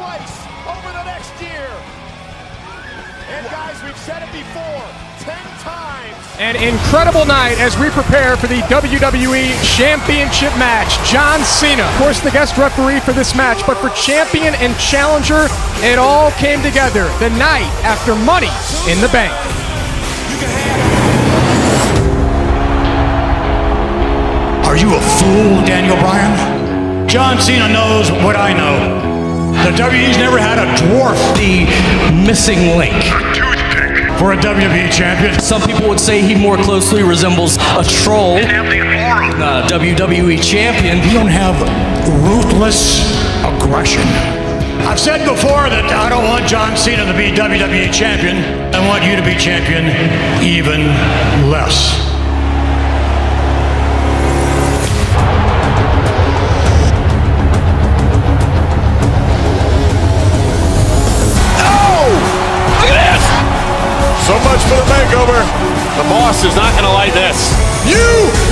twice over the next year. And guys, we've said it before, 10 times. An incredible night as we prepare for the WWE Championship match. John Cena, of course, the guest referee for this match, but for champion and challenger, it all came together the night after Money in the Bank. Are you a fool, Daniel Bryan? John Cena knows what I know. The WWE's never had a dwarf. The missing link For a WWE champion. Some people would say he more closely resembles a troll than a WWE champion. You don't have ruthless aggression. I've said before that I don't want John Cena to be WWE champion. I want you to be champion even less. So much for the makeover. The boss is not going to like this. You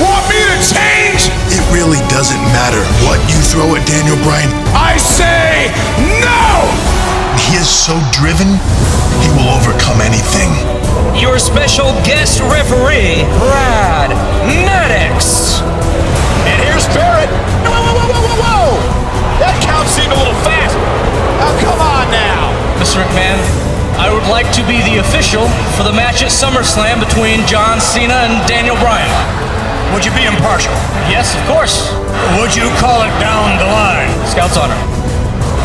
want me to change? It really doesn't matter what you throw at Daniel Bryan. I say no! He is so driven, he will overcome anything. Your special guest referee, Brad Maddox. And here's Barrett. Whoa, whoa, whoa, whoa, whoa, whoa! That count seemed a little fast. Now, come on now. Mr. McMahon, I would like to be the official for the match at SummerSlam between John Cena and Daniel Bryan. Would you be impartial? Yes, of course. Would you call it down the line? Scout's honor.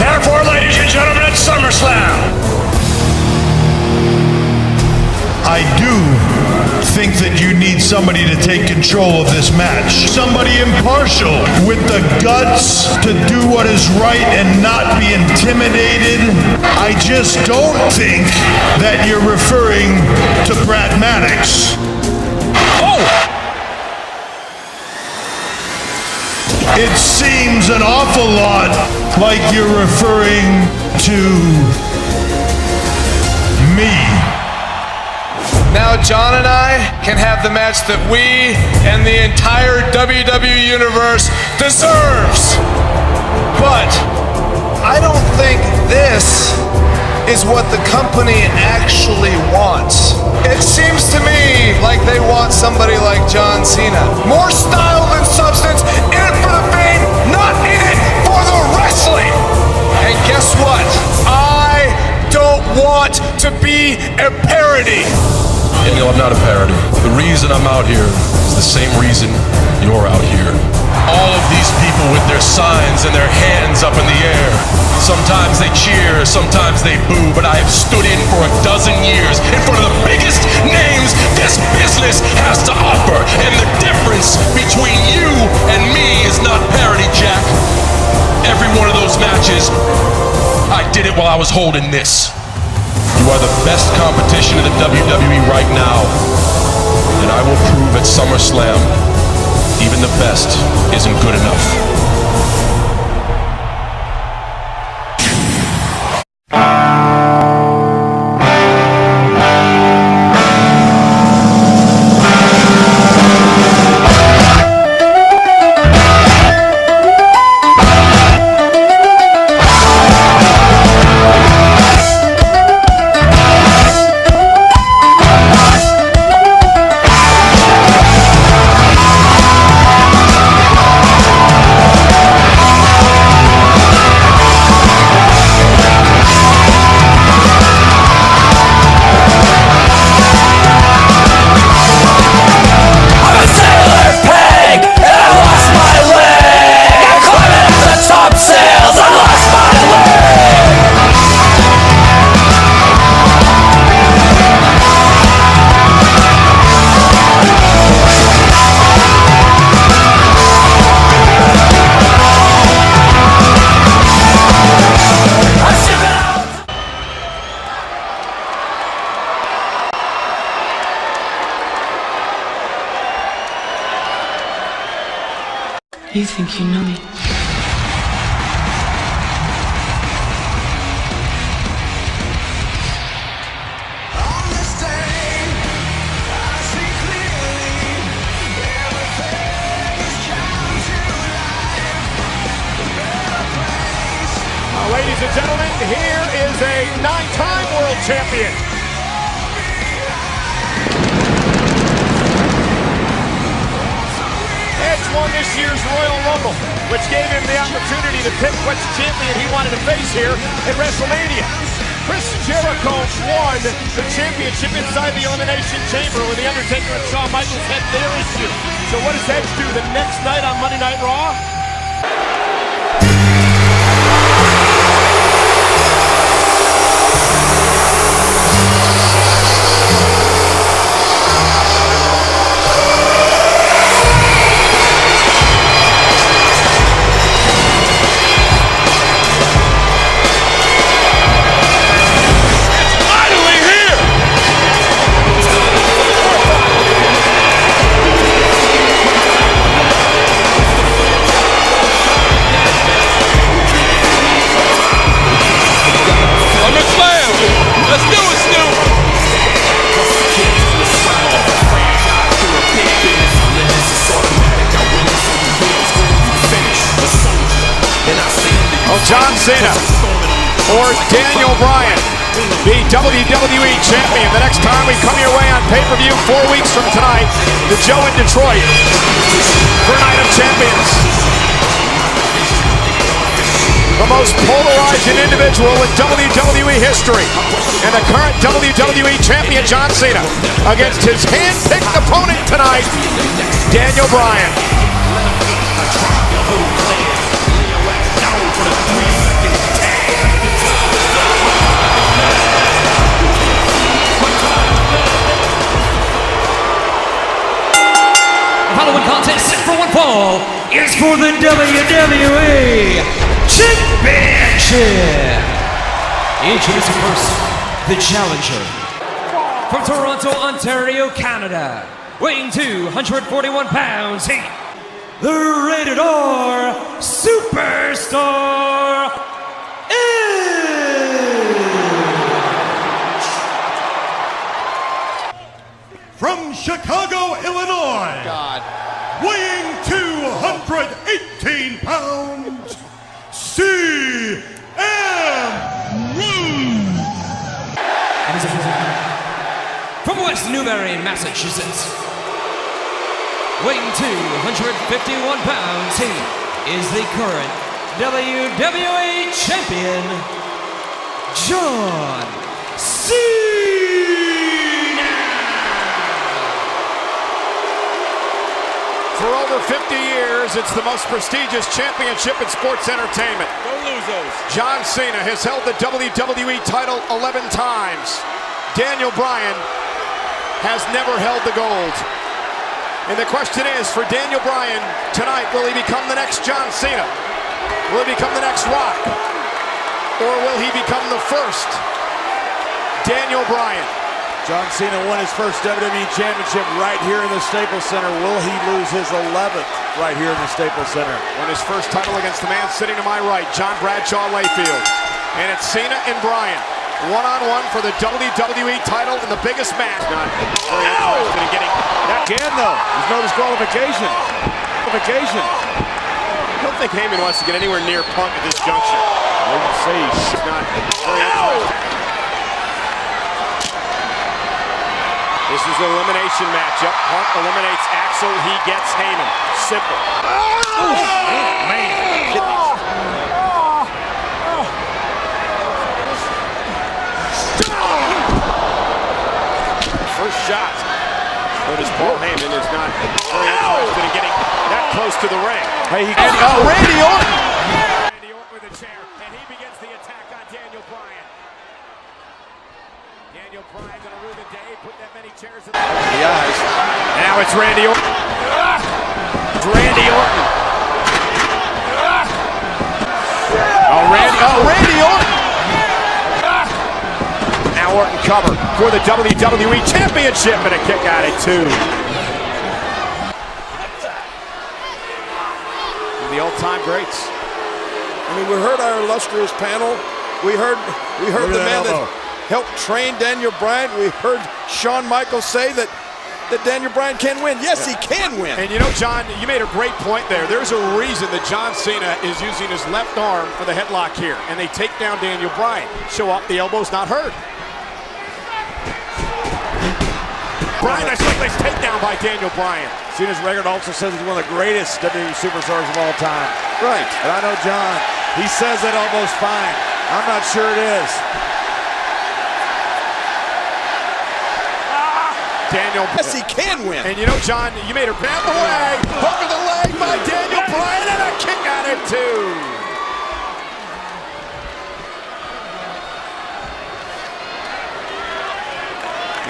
Therefore, ladies and gentlemen, at SummerSlam, I do think that you need somebody to take control of this match. Somebody impartial with the guts to do what is right and not be intimidated. I just don't think that you're referring to Brad Maddox. Oh! It seems an awful lot like you're referring to me. Now John and I can have the match that we and the entire WWE Universe deserves. But I don't think this is what the company actually wants. It seems to me like they want somebody like John Cena. More style than substance, in it for the fame, not in it for the wrestling. And guess what? I don't want to be a parody. Daniel, I'm not a parody. The reason I'm out here is the same reason you're out here. All of these people with their signs and their hands up in the air. Sometimes they cheer, sometimes they boo, but I have stood in for a dozen years in front of the biggest names this business has to offer. And the difference between you and me is not parody, Jack. Every one of those matches, I did it while I was holding this. You are the best competition in the WWE right now. And I will prove at SummerSlam, even the best isn't good enough. You think you know me? Ladies and gentlemen, here is a 9-time world champion. Edge won this year's Royal Rumble, which gave him the opportunity to pick which champion he wanted to face here at WrestleMania. Chris Jericho won the championship inside the Elimination Chamber when The Undertaker and Shawn Michaels had their issue. So what does Edge do the next night on Monday Night Raw? John Cena or Daniel Bryan be WWE champion the next time we come your way on pay-per-view 4 weeks from tonight. The Joe in Detroit for Night of Champions. The most polarizing individual in WWE history, and the current WWE champion John Cena against his hand-picked opponent tonight, Daniel Bryan. The following contest set for one fall is for the WWE Championship. Introducing first, the challenger. From Toronto, Ontario, Canada, weighing 241 pounds, he, the Rated R Superstar From Chicago, Illinois, weighing 218 pounds, CM From West Newbury, Massachusetts, weighing 251 pounds, he is the current WWE Champion, John Cena. For over 50 years, it's the most prestigious championship in sports entertainment. Don't lose those. John Cena has held the WWE title 11 times. Daniel Bryan has never held the gold. And the question is, for Daniel Bryan tonight, will he become the next John Cena? Will he become the next Rock? Or will he become the first Daniel Bryan? John Cena won his first WWE Championship right here in the Staples Center. Will he lose his 11th right here in the Staples Center? Won his first title against the man sitting to my right, John Bradshaw Layfield. And it's Cena and Bryan, one-on-one for the WWE title in the biggest match. Not very interested in getting that Again, though, there's no disqualification. I don't think Heyman wants to get anywhere near Punk at this junction. Let's see. Not very interested. This is an elimination matchup. Punk eliminates Axel. He gets Heyman. Simple. First shot. Notice Paul Heyman is not very interested in getting that close to the ring. Hey, Randy Orton. Randy Orton with a chair, and he begins the attack on Daniel Bryan. Daniel Bryan gonna rue the day, put that many chairs in the eyes. Now it's Randy Orton. Randy Orton. Randy Orton. Now Orton cover for the WWE Championship, and a kick out at 2. The all-time greats. I mean, we heard our illustrious panel. We heard the man that helped train Daniel Bryan. We heard Shawn Michaels say that that Daniel Bryan can win. Yes, he can win. And you know, John, you made a great point there. There's a reason that John Cena is using his left arm for the headlock here. And they take down Daniel Bryan. Show up, the elbow's not hurt. Bryan, I saw this takedown by Daniel Bryan. Cena's record also says he's one of the greatest WWE superstars of all time. Right. But I know John, he says that almost fine. I'm not sure it is. Daniel, yes, he can win. And you know, John, you made her grab the leg. Hook of the leg by Daniel Bryan, and a kick out of two.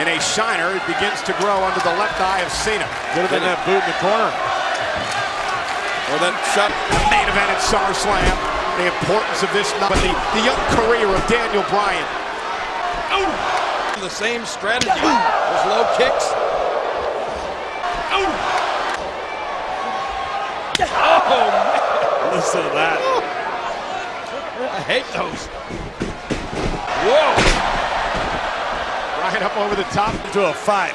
And a shiner, it begins to grow under the left eye of Cena. Could have been that boot in the corner. Or that shot. Main event at SummerSlam. The importance of this, but the young career of Daniel Bryan. Oh! The same strategy. Those low kicks. Oh! Oh, man. Listen to that. I hate those. Whoa! Bryan up over the top into a fight.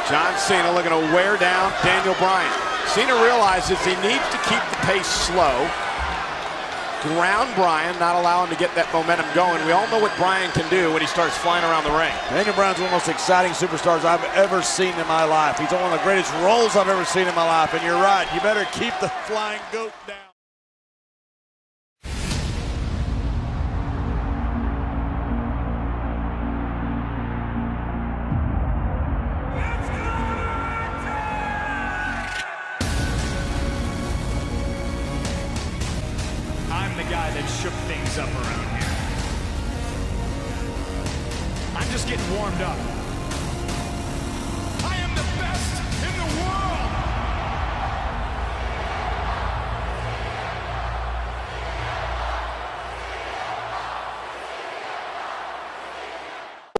John Cena looking to wear down Daniel Bryan. Cena realizes he needs to keep the pace slow, ground Bryan, not allow him to get that momentum going. We all know what Bryan can do when he starts flying around the ring. Daniel Bryan's one of the most exciting superstars I've ever seen in my life. He's one of the greatest roles I've ever seen in my life. And you're right, you better keep the flying goat down. I'm the guy that shook things up around here. I'm just getting warmed up. I am the best in the world!